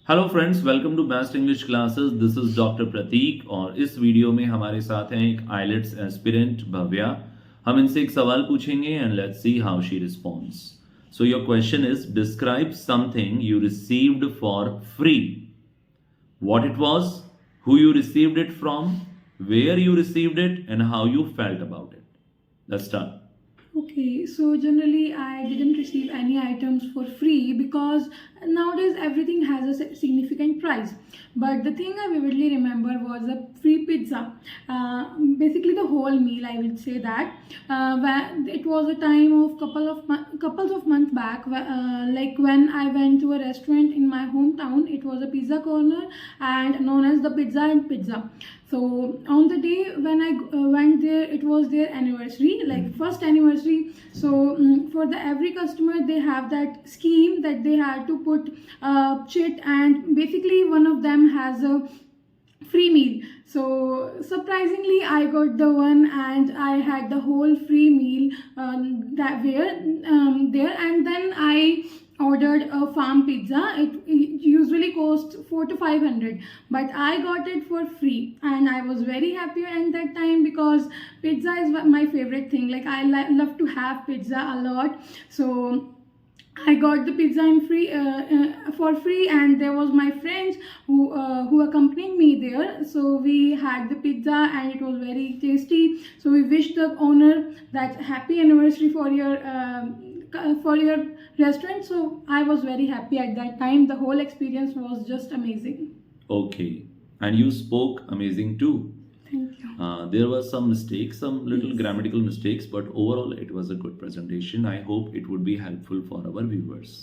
Hello friends, welcome to best English classes. This is doctor Prateek और इस video में हमारे साथ हैं एक आइलेट्स एस्पिरेंट भव्या। हम इनसे एक सवाल पूछेंगे and let's see how she responds. So your question is describe something you received for free. What it was, who you received it from, where you received it, and how you felt about it. Let's start. Okay, so generally I didn't receive any items for free because nowadays everything has a significant price. But the thing I vividly remember was a free pizza. Basically, the whole meal. I would say that it was a time of couples of months back. Like when I went to a restaurant in my hometown, it was a pizza corner and known as the Pizza and Pizza. So on the day when I went there, it was their anniversary, like first anniversary. So for the every customer, they have that scheme that they had to put chit, and basically one of them has a free meal. So surprisingly, I got the one and I had the whole free meal there, and then I ordered a farm pizza. It usually costs 4 to 500, but I got it for free, and I was very happy at that time because pizza is my favorite thing. Like I love to have pizza a lot, so I got the pizza in free for free, and there was my friends who accompanied me there. So we had the pizza, and it was very tasty. So we wished the owner that happy anniversary for your restaurant. So I was very happy at that time. The whole experience was just amazing. Okay. And you spoke amazing too. Thank you. There were some mistakes, some little grammatical mistakes, but overall it was a good presentation. I hope it would be helpful for our viewers.